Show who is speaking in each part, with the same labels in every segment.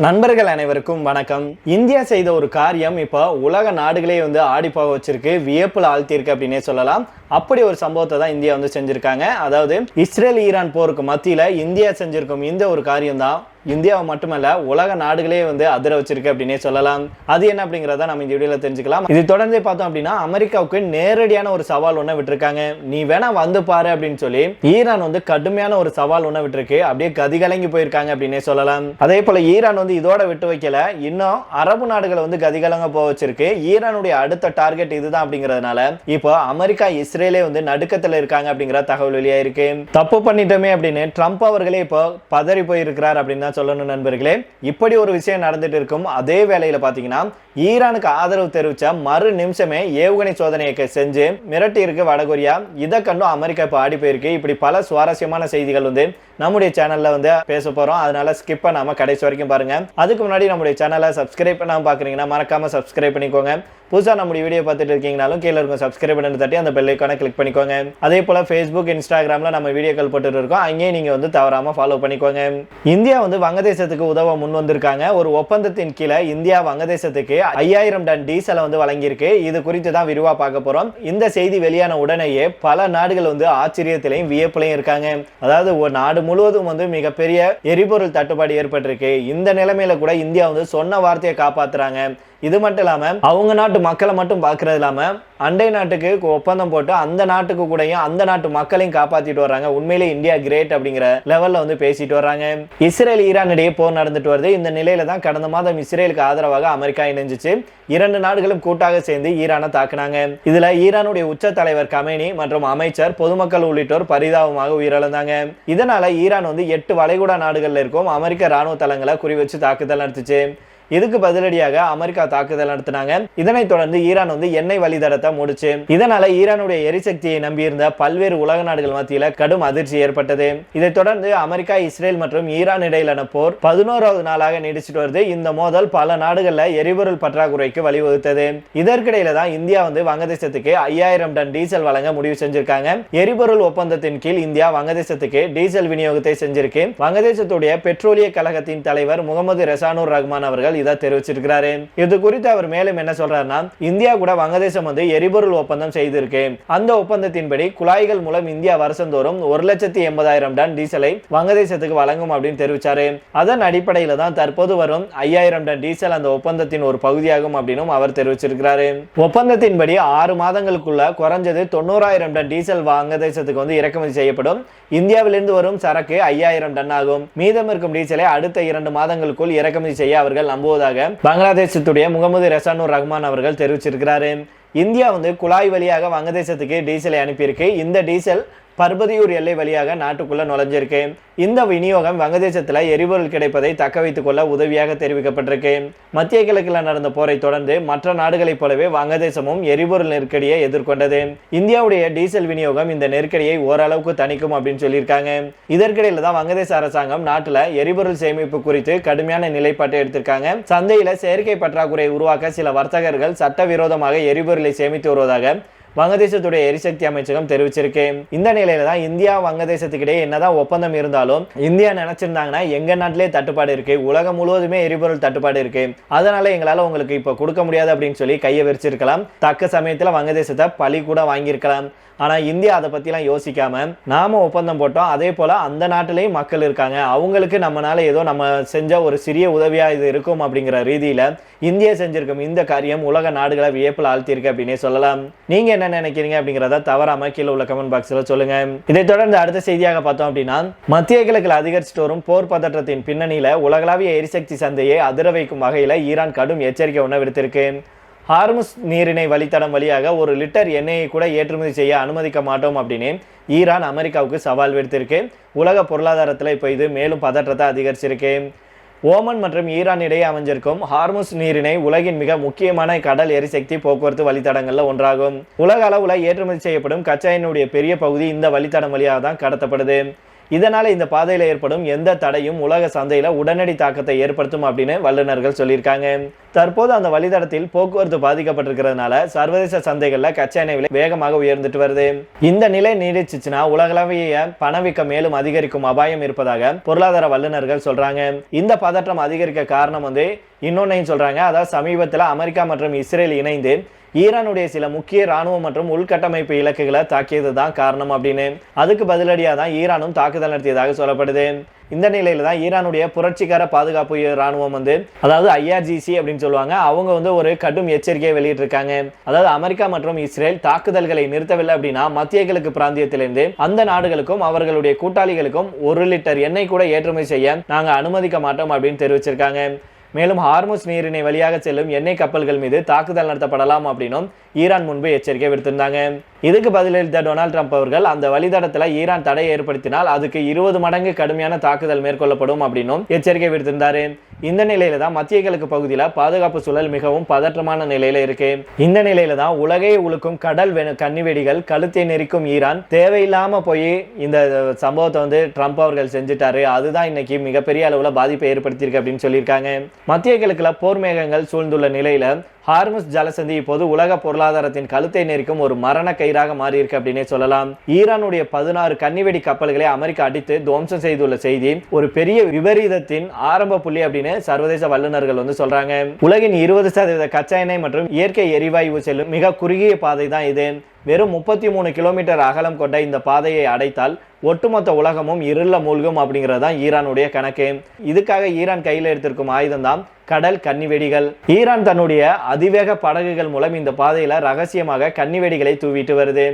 Speaker 1: நண்பர்கள் அனைவருக்கும் வணக்கம். இந்தியா செய்த ஒரு காரியம் இப்போ உலக நாடுகளே ஆடி போக வச்சிருக்கு, வியப்புல ஆழ்த்தியிருக்கு அப்படின்னே சொல்லலாம். அப்படி ஒரு சம்பவத்தை தான் இந்தியா செஞ்சிருக்காங்க. அதாவது இஸ்ரேல் ஈரான் போருக்கு மத்தியில இந்தியா செஞ்சிருக்கும் இந்த ஒரு காரியம் தான் இந்தியாவை மட்டுமல்ல உலக நாடுகளே அதிர வச்சிருக்கு அப்படின்னே சொல்லலாம். அது என்ன அப்படிங்கறத நம்ம இந்த வீடியோல தெரிஞ்சுக்கலாம். இது தொடர்ந்து பார்த்தோம் அப்படின்னா அமெரிக்காவுக்கு நேரடியான ஒரு சவால் ஒண்ணு விட்டுருக்காங்க. நீ வேணா வந்து பாரு அப்படின்னு சொல்லி ஈரான் கடுமையான ஒரு சவால் ஒண்ணு விட்டுருக்கு. அப்படியே கதிகலங்கி போயிருக்காங்க அப்படின்னே சொல்லலாம். அதே போல ஈரான் இதோட விட்டு வைக்கல, இன்னும் அரபு நாடுகளை கதிகலங்க போக வச்சிருக்கு. ஈரானுடைய அடுத்த டார்கெட் இதுதான் அப்படிங்கறதுனால இப்போ அமெரிக்கா இஸ்ரேலே நடுக்கத்துல இருக்காங்க அப்படிங்கிற தகவல் வெளியாயிருக்கு. தப்பு பண்ணிட்டோமே அப்படின்னு ட்ரம்ப் அவர்களே இப்போ பதறி போயிருக்கிறார் அப்படின்னு சொல்லணும். நண்பர்களே, இப்படி ஒரு விஷயம் நடந்துட்டு இருக்கும் அதே வேளையில பாத்தீங்கன்னா ஈரானுக்கு ஆதரவு தெரிவிச்ச மறு நிமிஷமே ஏவுகணை சோதனையை செஞ்சு மிரட்டி இருக்கு வடகொரியா. இதை கண்டும் அமெரிக்கா இப்ப ஆடி போயிருக்கு. இப்படி பல சுவாரஸ்யமான செய்திகள் நம்முடைய சேனல்ல பேச போறோம். அதனால ஸ்கிப் பண்ணாம கடைசி வரைக்கும் பாருங்க. அதுக்கு முன்னாடி நம்முடைய சேனலை சப்ஸ்கிரைப் பண்ணாம பாக்குறீங்கன்னா மறக்காம சப்ஸ்கிரைப் பண்ணிக்கோங்க. புதுசா நம்முடைய வீடியோ பார்த்துட்டு இருக்கீங்கனாலும் கீழே இருக்கும் சப்ஸ்கிரைப் பண்ணி தட்டி அந்த பெல் ஐகானை கிளிக் பண்ணிக்கோங்க. அதே போல Facebook, Instagramல நம்ம வீடியோக்கள் போட்டுட்டு இருக்கோம். அங்கேயே நீங்க தவறாம ஃபாலோ பண்ணிக்கோங்க. இந்தியா வங்கதேசத்துக்கு உதவ முன் வந்திருக்காங்க. ஒரு ஒப்பந்தத்தின் கீழே இந்தியா வங்கதேசத்துக்கு 5000 டன் டீசலை வழங்கியிருக்கு. இது குறித்து தான் விரிவா பார்க்க போறோம். இந்த செய்தி வெளியான உடனேயே பல நாடுகள் ஆச்சரியத்திலையும் வியப்புலையும் இருக்காங்க. அதாவது ஒரு நாடு முழுவதும் மிகப்பெரிய எரிபொருள் தட்டுப்பாடு ஏற்பட்டிருக்கு. இந்த நிலைமையில கூட இந்தியா சொன்ன வார்த்தையை காப்பாத்துறாங்க. இது மட்டும் இல்லாம அவங்க நாட்டு மக்களை மட்டும் பாக்குறது இல்லாம அண்டை நாட்டுக்கு ஒப்பந்தம் போட்டு அந்த நாட்டுக்கு கூடயும் அந்த நாட்டு மக்களையும் காப்பாத்திட்டு வர்றாங்க. உண்மையிலே இந்தியா கிரேட் அப்படிங்கிற லெவல்ல பேசிட்டு வர்றாங்க. இஸ்ரேல் ஈரான் இடையே போர் நடந்துட்டு வருது. இந்த நிலையில தான் கடந்த மாதம் இஸ்ரேலுக்கு ஆதரவாக அமெரிக்கா இணைஞ்சிச்சு. இரண்டு நாடுகளும் கூட்டாக சேர்ந்து ஈரானை தாக்குனாங்க. இதுல ஈரானுடைய உச்ச தலைவர் கமேனி மற்றும் அமைச்சர், பொதுமக்கள் உள்ளிட்டோர் பரிதாபமாக உயிரிழந்தாங்க. இதனால ஈரான் 8 வளைகுடா நாடுகள்ல இருக்கும் அமெரிக்க ராணுவ தளங்களை குறிவச்சு தாக்குதல் நடத்துச்சு. இதுக்கு பதிலடியாக அமெரிக்கா தாக்குதல் நடத்தினாங்க. இதனைத் தொடர்ந்து ஈரான் எண்ணெய் வழித்தடத்தை மூடுச்சு. இதனால ஈரானுடைய எரிசக்தியை நம்பியிருந்த பல்வேறு உலக நாடுகள் மத்தியில கடும் அதிர்ச்சி ஏற்பட்டது. இதைத் தொடர்ந்து அமெரிக்கா, இஸ்ரேல் மற்றும் ஈரான் இடையிலான போர் 11வது நாளாக நீடிச்சிட்டு வருது. இந்த மோதல் பல நாடுகள்ல எரிபொருள் பற்றாக்குறைக்கு வழிவகுத்தது. இதற்கிடையில தான் இந்தியா வங்கதேசத்துக்கு 5000 டன் டீசல் வழங்க முடிவு செஞ்சிருக்காங்க. எரிபொருள் ஒப்பந்தத்தின் கீழ் இந்தியா வங்கதேசத்துக்கு டீசல் விநியோகத்தை செஞ்சிருக்கு. வங்கதேசத்துடைய பெட்ரோலிய கழகத்தின் தலைவர் முகமது ரெசானூர் ரஹ்மான் அவர்கள் இதை தெரிவிச்சிருக்கிறாரு. இது குறித்து அவர் மேலும் என்ன சொல்றாருன்னா, இந்தியா கூட வங்கதேசம் எரிபொருள் ஒப்பந்தம் செய்திருக்கு. அந்த ஒப்பந்தத்தின்படி குழாய்கள் மூலம் இந்தியா வருஷந்தோறும் 1,80,000 டன் டீசலை வங்கதேசத்துக்கு வழங்கும் அப்படின்னு தெரிவிச்சாரு. அதன் அடிப்படையில தான் தற்போது வரும் 5000 டன் டீசல் அந்த ஒப்பந்தத்தின் ஒரு பகுதியாகும் அப்படின்னு அவர் தெரிவிச்சிருக்கிறாரு. ஒப்பந்தத்தின்படி 6 மாதங்களுக்குள்ள குறைஞ்சது 90,000 டன் டீசல் வங்கதேசத்துக்கு இறக்குமதி செய்யப்படும். இந்தியாவிலிருந்து வரும் சரக்கு 5000 டன் ஆகும். மீதம் இருக்கும் டீசலை அடுத்த 2 மாதங்களுக்குள் இறக்குமதி செய்ய அவர்கள் நம்புவதாக பங்களாதேசத்துடைய முகமது ரெசானூர் ரஹ்மான் அவர்கள் தெரிவிச்சிருக்கிறாரு. இந்தியா குழாய் வழியாக வங்கதேசத்துக்கு டீசலை அனுப்பியிருக்கு. இந்த டீசல் பர்பதியூர் எல்லை வழியாக நாட்டுக்குள்ள நுழைஞ்சிருக்கு. இந்த விநியோகம் வங்கதேசத்துல எரிபொருள் கிடைப்பதை தக்க வைத்துக் கொள்ள உதவியாக தெரிவிக்கப்பட்டிருக்கு. மத்திய கிழக்கில் நடந்த போரை தொடர்ந்து மற்ற நாடுகளைப் போலவே வங்கதேசமும் எரிபொருள் நெருக்கடியை எதிர்கொண்டது. இந்தியாவுடைய டீசல் விநியோகம் இந்த நெருக்கடியை ஓரளவுக்கு தணிக்கும் அப்படின்னு சொல்லியிருக்காங்க. இதற்கிடையில தான் வங்கதேச அரசாங்கம் நாட்டுல எரிபொருள் சேமிப்பு குறித்து கடுமையான நிலைப்பாட்டை எடுத்திருக்காங்க. சந்தையில செயற்கை பற்றாக்குறை உருவாக்க சில வர்த்தகர்கள் சட்டவிரோதமாக எரிபொருளை சேமித்து வருவதாக வங்கதேசத்துடைய எரிசக்தி அமைச்சகம் தெரிவிச்சிருக்கு. இந்த நிலையில தான் இந்தியா வங்கதேசத்துக்கிடையே என்னதான் ஒப்பந்தம் இருந்தாலும் இந்தியா நினைச்சிருந்தாங்கன்னா எங்க நாட்டிலே தட்டுப்பாடு இருக்கு, உலகம் முழுவதுமே எரிபொருள் தட்டுப்பாடு இருக்கு, அதனால எங்களால உங்களுக்கு இப்ப கொடுக்க முடியாது அப்படின்னு சொல்லி கையை விரிச்சிருக்கலாம். தக்க சமயத்துல வங்கதேசத்தை பழி கூட வாங்கியிருக்கலாம். ஆனா இந்தியா அதை பத்திலாம் யோசிக்காம நாம ஒப்பந்தம் போட்டோம், அதே போல அந்த நாட்டிலேயும் மக்கள் இருக்காங்க, அவங்களுக்கு நம்மளால ஏதோ நம்ம செஞ்ச ஒரு சிறிய உதவியா இது இருக்கும் அப்படிங்கிற ரீதியில இந்தியா செஞ்சிருக்கும் இந்த காரியம் உலக நாடுகளை வியப்பில் ஆழ்த்தியிருக்கு அப்படின்னே சொல்லலாம். நீங்க என்ன நினைக்கிறீங்க அப்படிங்கிறத தவறாம கீழே உள்ள கமெண்ட் பாக்ஸ்ல சொல்லுங்க. இதைத் தொடர்ந்து அடுத்த செய்தியாக பார்த்தோம் அப்படின்னா, மத்திய கிழக்கில் அதிகரிச்சுட்டு வரும் போர் பதற்றத்தின் பின்னணியில உலகளாவிய எரிசக்தி சந்தையை அதிர வைக்கும் வகையில ஈரான் கடும் எச்சரிக்கை ஒன்று விடுத்திருக்கு. ஹார்முஸ் நீரிணை வழித்தடம் வழியாக 1 லிட்டர் எண்ணெயை கூட ஏற்றுமதி செய்ய அனுமதிக்க மாட்டோம் அப்படின்னு ஈரான் அமெரிக்காவுக்கு சவால் விடுத்திருக்கு. உலக பொருளாதாரத்தில் இப்போ இது மேலும் பதற்றத்தை அதிகரிச்சிருக்கு. ஓமன் மற்றும் ஈரான் இடையே அமைஞ்சிருக்கும் ஹார்முஸ் நீரிணை உலகின் மிக முக்கியமான கடல் எரிசக்தி போக்குவரத்து வழித்தடங்கள்ல ஒன்றாகும். உலக அளவுல ஏற்றுமதி செய்யப்படும் கச்சா எண்ணெயுடைய பெரிய பகுதி இந்த வழித்தடம் வழியாக தான் கடத்தப்படுது. இதனால இந்த பாதையில ஏற்படும் எந்த தடையும் உலக சந்தையில உடனடி தாக்கத்தை ஏற்படுத்தும் அப்படின்னு வல்லுநர்கள் சொல்லியிருக்காங்க. தற்போது அந்த வழித்தடத்தில் போக்குவரத்து பாதிக்கப்பட்டிருக்கிறதுனால சர்வதேச சந்தைகள்ல கச்சா எண்ணெய் விலை வேகமாக உயர்ந்துட்டு வருது. இந்த நிலை நீடிச்சுச்சுன்னா உலகளவிய பணவீக்கம் மேலும் அதிகரிக்கும் அபாயம் இருப்பதாக பொருளாதார வல்லுநர்கள் சொல்றாங்க. இந்த பதற்றம் அதிகரிக்க காரணம் இன்னொன்னையும் சொல்றாங்க. அதாவது சமீபத்தில் அமெரிக்கா மற்றும் இஸ்ரேல் இணைந்து ஈரானுடைய சில முக்கிய ராணுவ மற்றும் உள்கட்டமைப்பு இலக்குகளை தாக்கியது தான் காரணம் அப்படின்னு. அதுக்கு பதிலடியாக தான் ஈரானும் தாக்குதல் நடத்தியதாக சொல்லப்படுது. இந்த நிலையில தான் ஈரானுடைய புரட்சிகர பாதுகாப்பு ராணுவம் அதாவது IRGC அப்படின்னு சொல்லுவாங்க, அவங்க ஒரு கடும் எச்சரிக்கையை வெளியிட்டிருக்காங்க. அதாவது அமெரிக்கா மற்றும் இஸ்ரேல் தாக்குதல்களை நிறுத்தவில்லை அப்படின்னா மத்திய கிழக்கு பிராந்தியத்திலிருந்து அந்த நாடுகளுக்கும் அவர்களுடைய கூட்டாளிகளுக்கும் 1 லிட்டர் எண்ணெய் கூட ஏற்றுமதி செய்ய நாங்க அனுமதிக்க மாட்டோம் அப்படின்னு தெரிவிச்சிருக்காங்க. மேலும் ஹார்முஸ் நீரிணை வழியாக செல்லும் எண்ணெய் கப்பல்கள் மீது தாக்குதல் நடத்தப்படலாம் அப்படின்னும் ஈரான் முன்பு எச்சரிக்கை விடுத்திருந்தாங்க. இதுக்கு பதிலளித்த டொனால்ட் ட்ரம்ப் அவர்கள் அந்த வழித்தடத்தில் ஈரான் தடை ஏற்படுத்தினால் அதுக்கு 20 மடங்கு கடுமையான தாக்குதல் மேற்கொள்ளப்படும் அப்படின்னும் எச்சரிக்கை விடுத்திருந்தாரு. இந்த நிலையில தான் மத்திய கிழக்கு பகுதியில் பாதுகாப்பு சூழல் மிகவும் பதற்றமான நிலையில இருக்கு. இந்த நிலையில தான் உலகை உழுக்கும் கடல் கன்னிவெடிகள் கழுத்தை நெரிக்கும் ஈரான் தேவையில்லாம போய் இந்த சம்பவத்தை ட்ரம்ப் அவர்கள் செஞ்சுட்டாரு. அதுதான் இன்னைக்கு மிகப்பெரிய அளவுல பாதிப்பை ஏற்படுத்தியிருக்கு அப்படின்னு சொல்லியிருக்காங்க. மத்திய கிழக்குல போர் மேகங்கள் சூழ்ந்துள்ள நிலையில ஹார்முஸ் ஜலசந்தி இப்போது உலக பொருளாதாரத்தின் கழுத்தை நெரிக்கும் ஒரு மரண கயிறாக மாறி இருக்கு அப்படின்னே சொல்லலாம். ஈரானுடைய 16 கன்னிவெடி கப்பல்களை அமெரிக்கா அடித்து துவம்சம் செய்துள்ள செய்தி ஒரு பெரிய விபரீதத்தின் ஆரம்ப புள்ளி அப்படின்னு சர்வதேச வல்லுநர்கள் சொல்றாங்க. உலகின் 20% கச்சா எண்ணெய் மற்றும் இயற்கை எரிவாயு செல்லும் மிக குறுகிய பாதை தான் இது. வெறும் 33 கிலோமீட்டர் அகலம் கொண்ட இந்த பாதையை அடைத்தால் ஒட்டுமொத்த உலகமும் இருள மூழ்கும் அப்படிங்கறதுதான் ஈரானுடைய கணக்கு. இதுக்காக ஈரான் கையில் எடுத்திருக்கும் ஆயுதம் தான் கடல் கன்னிவெடிகள். ஈரான் தன்னுடைய அதிவேக படகுகள் மூலம் இந்த பாதையில ரகசியமாக கன்னிவெடிகளை தூவிட்டு வருது.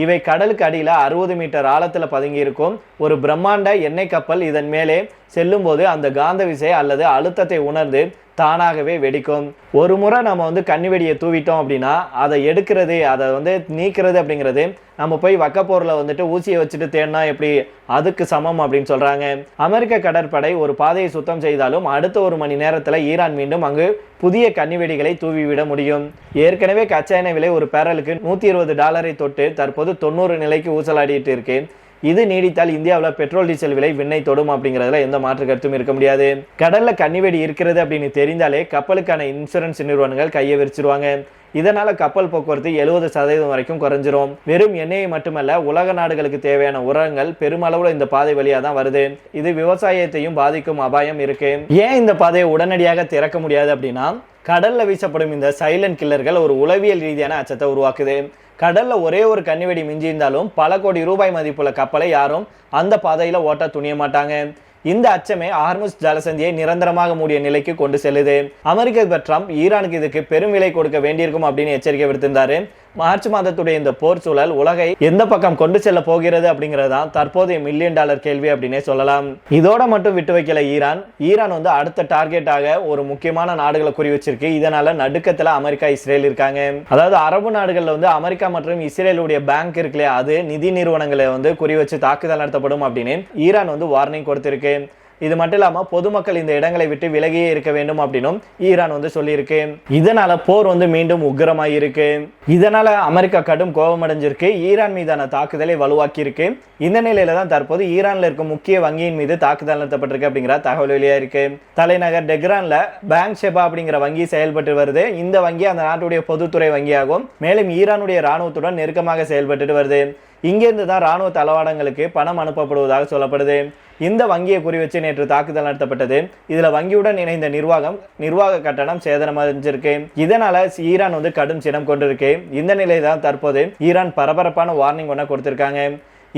Speaker 1: இவை கடலுக்கு அடியில 60 மீட்டர் ஆழத்துல பதுங்கி இருக்கும் ஒரு பிரம்மாண்ட எண்ணெய் கப்பல் இதன் மேலே செல்லும் போது அந்த காந்த விசை அல்லது அழுத்தத்தை உணர்ந்து தானாகவே வெடிக்கும். ஒரு முறை நம்ம கன்னிவெடியை தூவிட்டோம் அப்படின்னா அதை எடுக்கிறது அதை நீக்கிறது அப்படிங்கிறது நம்ம போய் வக்கப்போரில் ஊசியை வச்சுட்டு தேடினா எப்படி அதுக்கு சமம் அப்படின்னு சொல்றாங்க. அமெரிக்க கடற்படை ஒரு பாதையை சுத்தம் செய்தாலும் அடுத்த 1 மணி நேரத்தில் ஈரான் மீண்டும் அங்கு புதிய கன்னிவெடிகளை தூவிவிட முடியும். ஏற்கனவே கச்சா எண்ணெய் விலை ஒரு பேரலுக்கு $120 தொட்டு தற்போது 90 நிலைக்கு ஊசலாடிட்டு இருக்கு. இது நீடித்தால் இந்தியாவில் பெட்ரோல் டீசல் விலை விண்ணை தொடும் அப்படிங்கிறதுல எந்த மாற்று கருத்தும் இருக்க முடியாது. கடல்ல கன்னிவெடி இருக்கிறது அப்படின்னு தெரிந்தாலே கப்பலுக்கான இன்சூரன்ஸ் நிறுவனங்கள் கையை விரிச்சிருவாங்க. இதனால கப்பல் போக்குவரத்து 70% வரைக்கும் குறைஞ்சிரும். வெறும் எண்ணெயை மட்டுமல்ல உலக நாடுகளுக்கு தேவையான உரங்கள் பெருமளவுல இந்த பாதை வழியா தான் வருது. இது விவசாயத்தையும் பாதிக்கும் அபாயம் இருக்கு. ஏன் இந்த பாதையை உடனடியாக திறக்க முடியாது அப்படின்னா கடல்ல வீசப்படும் இந்த சைலண்ட் கில்லர்கள் ஒரு உளவியல் ரீதியான அச்சத்தை உருவாக்குது. கடல்ல ஒரே ஒரு கன்னிவெடி மிஞ்சி இருந்தாலும் பல கோடி ரூபாய் மதிப்புள்ள கப்பலை யாரும் அந்த பாதையில ஓட்ட துணிய மாட்டாங்க. இந்த அச்சமே ஹார்முஸ் ஜலசந்தியை நிரந்தரமாக மூடிய நிலைக்கு கொண்டு செல்லுது. அமெரிக்க அதிபர் ட்ரம்ப் ஈரானுக்கு இதுக்கு பெரும் விலை கொடுக்க வேண்டியிருக்கும் அப்படின்னு எச்சரிக்கை விடுத்திருந்தாரு. மார்ச் மாதத்துடைய இந்த போர் சூழல் உலகை எந்த பக்கம் கொண்டு செல்ல போகிறது அப்படிங்கறதான் தற்போதைய $1 மில்லியன் கேள்வி அப்படின்னே சொல்லலாம். இதோட மட்டும் விட்டு வைக்கல ஈரான் அடுத்த டார்கெட்டாக ஒரு முக்கியமான நாடுகளை குறி வச்சிருக்கு. இதனால நடுக்கத்துல அமெரிக்கா இஸ்ரேல் இருக்காங்க. அதாவது அரபு நாடுகள்ல அமெரிக்கா மற்றும் இஸ்ரேலுடைய பேங்க் இருக்குல்லையா அது நிதி நிறுவனங்களை குறி வச்சு தாக்குதல் நடத்தப்படும் அப்படின்னு ஈரான் வார்னிங் கொடுத்திருக்கு. இது மட்டும் இல்லாம பொதுமக்கள் இந்த இடங்களை விட்டு விலகியே இருக்க வேண்டும் அப்படின்னும் ஈரான் சொல்லியிருக்கு. இதனால போர் மீண்டும் உக்கிரமாயிருக்கு. இதனால அமெரிக்கா கடும் கோபம் அடைஞ்சிருக்கு. ஈரான் மீதான தாக்குதலை வலுவாக்கி இருக்கு. இந்த நிலையில தான் தற்போது ஈரான்ல இருக்கும் முக்கிய வங்கியின் மீது தாக்குதல் நடத்தப்பட்டிருக்கு அப்படிங்கிற தகவல் வெளியா இருக்கு. தலைநகர் டெஹ்ரான்ல பேங்க் ஷெபா அப்படிங்கிற வங்கி செயல்பட்டு வருது. இந்த வங்கி அந்த நாட்டுடைய பொதுத்துறை வங்கியாகும். மேலும் ஈரானுடைய ராணுவத்துடன் நெருக்கமாக செயல்பட்டு வருது. இங்கிருந்து தான் ராணுவ தளவாடங்களுக்கு பணம் அனுப்பப்படுவதாக சொல்லப்படுது. இந்த வங்கியை குறி வச்சு நேற்று தாக்குதல் நடத்தப்பட்டது. இதுல வங்கியுடன் இணைந்த நிர்வாக கட்டணம் சேதமடைஞ்சிருக்கு. இதனால ஈரான் கடும் சினம் கொண்டிருக்கு. இந்த நிலையில தான் தற்போது ஈரான் பரபரப்பான வார்னிங் ஒன்றை கொடுத்திருக்காங்க.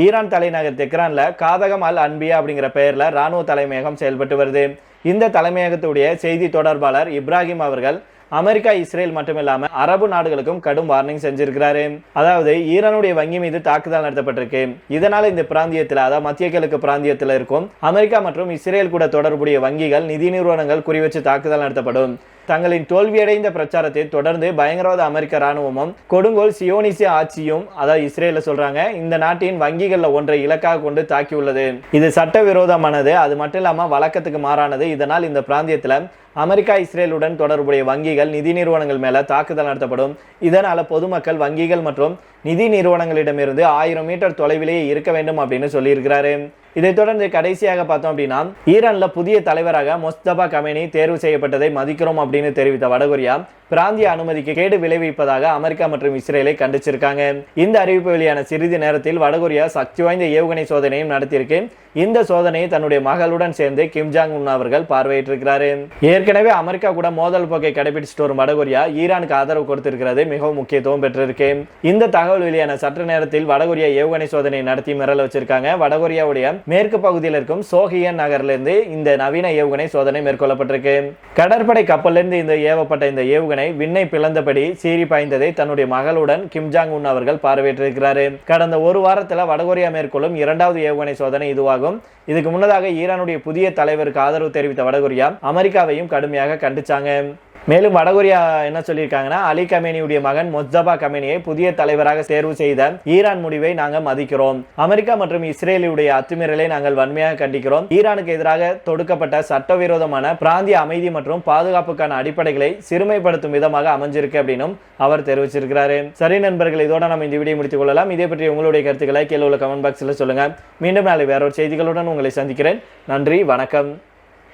Speaker 1: ஈரான் தலைநகர் தெஹ்ரான்ல காதகம் அல் அன்பியா அப்படிங்கிற பெயர்ல ராணுவ தலைமையகம் செயல்பட்டு வருது. இந்த தலைமையகத்துடைய செய்தி தொடர்பாளர் இப்ராஹிம் அவர்கள் அமெரிக்கா இஸ்ரேல் மட்டுமில்லாம அரபு நாடுகளுக்கும் கடும் வார்னிங் செஞ்சிருக்கிறாரு. அதாவது ஈரானுடைய வங்கி மீது தாக்குதல் நடத்தப்பட்டிருக்கு. இதனால இந்த பிராந்தியத்தில் அதாவது மத்திய கிழக்கு பிராந்தியத்தில் இருக்கும் அமெரிக்கா மற்றும் இஸ்ரேல் கூட தொடர்புடைய வங்கிகள் நிதி நிறுவனங்கள் குறிவச்சு தாக்குதல் நடத்தப்படும். தங்களின் தோல்வியடைந்த பிரச்சாரத்தை தொடர்ந்து பயங்கரவாத அமெரிக்க ராணுவமும் கொடுங்கோல் சியோனிசிய ஆட்சியும் அதாவது இஸ்ரேல சொல்றாங்க இந்த நாட்டின் வங்கிகள்ல ஒன்றை இலக்காக கொண்டு தாக்கியுள்ளது. இது சட்டவிரோதமானது. அது மட்டும் இல்லாம வழக்கத்துக்கு மாறானது. இதனால் இந்த பிராந்தியத்துல அமெரிக்கா இஸ்ரேலுடன் தொடர்புடைய வங்கிகள் நிதி நிறுவனங்கள் மேல தாக்குதல் நடத்தப்படும். இதனால பொதுமக்கள் வங்கிகள் மற்றும் நிதி நிறுவனங்களிடமிருந்து 1000 மீட்டர் தொலைவிலேயே இருக்க வேண்டும் அப்படின்னு சொல்லியிருக்கிறாரு. இதைத் தொடர்ந்து கடைசியாக பார்த்தோம் அப்படின்னா ஈரான்ல புதிய தலைவராக முஸ்தபா கமேனி தேர்வு செய்யப்பட்டதை மதிக்கிறோம் அப்படின்னு தெரிவித்த வடகொரியா பிராந்திய அனுமதிக்கு கேடு விளைவிப்பதாக அமெரிக்கா மற்றும் இஸ்ரேலை கண்டிச்சிருக்காங்க. இந்த அறிவிப்பு வெளியான சிறிது நேரத்தில் வடகொரியா சக்தி வாய்ந்த ஏவுகணை சோதனையும் நடத்தியிருக்கு. இந்த சோதனையை தன்னுடைய மகளுடன் சேர்ந்து கிம் ஜாங் உன் அவர்கள் பார்வையிட்டிருக்கிறாரு. ஏற்கனவே அமெரிக்கா கூட மோதல் போக்கை கடைபிடிச்சிட்டு வரும் வடகொரியா ஈரானுக்கு ஆதரவு கொடுத்திருக்கிறது மிகவும் முக்கியத்துவம் பெற்றிருக்கு. இந்த தகவல் வெளியான சற்று நேரத்தில் வடகொரியா ஏவுகணை சோதனை நடத்தி மிரள வச்சிருக்காங்க. வடகொரியாவுடைய மேற்கு பகுதியில் இருக்கும் சோஹியன் நகரிலிருந்து இந்த நவீன ஏவுகணை சோதனை மேற்கொள்ளப்பட்டிருக்கு. கடற்படை கப்பலிலிருந்து இந்த ஏவப்பட்ட இந்த ஏவுகணை விண்ணை பிளந்தபடி சீறி பாய்ந்ததை தன்னுடைய மகளுடன் கிம் ஜாங் உன் அவர்கள் பார்வையிட்டிருக்கிறார். கடந்த ஒரு வாரத்தில் வடகொரியா மேற்கொள்ளும் இரண்டாவது ஏவுகணை சோதனை இதுவாகும். இதுக்கு முன்னதாக ஈரானுடைய புதிய தலைவருக்கு ஆதரவு தெரிவித்த வடகொரியா அமெரிக்காவையும் கடுமையாக கண்டிச்சாங்க. மேலும் வடகொரியா என்ன சொல்லியிருக்காங்கன்னா, அலி கமேனியுடைய மகன் முஸ்தபா கமேனியை புதிய தலைவராக தேர்வு செய்த ஈரான் முடிவை நாங்கள் மதிக்கிறோம். அமெரிக்கா மற்றும் இஸ்ரேலுடைய அத்துமீறலை நாங்கள் வன்மையாக கண்டிக்கிறோம். ஈரானுக்கு எதிராக தொடுக்கப்பட்ட சட்டவிரோதமான பிராந்திய அமைதி மற்றும் பாதுகாப்புக்கான அடிப்படைகளை சிறுமைப்படுத்தும் விதமாக அமைஞ்சிருக்கு அப்படின்னும் அவர் தெரிவிச்சிருக்கிறாரு. சரி நண்பர்கள், இதோட நம்ம இந்த வீடியோ முடித்துக் கொள்ளலாம். இதே பற்றி உங்களுடைய கருத்துக்களை கீழே உள்ள கமெண்ட் பாக்ஸில் சொல்லுங்க. மீண்டும் நாளை வேறொரு செய்திகளுடன் உங்களை சந்திக்கிறேன். நன்றி, வணக்கம்.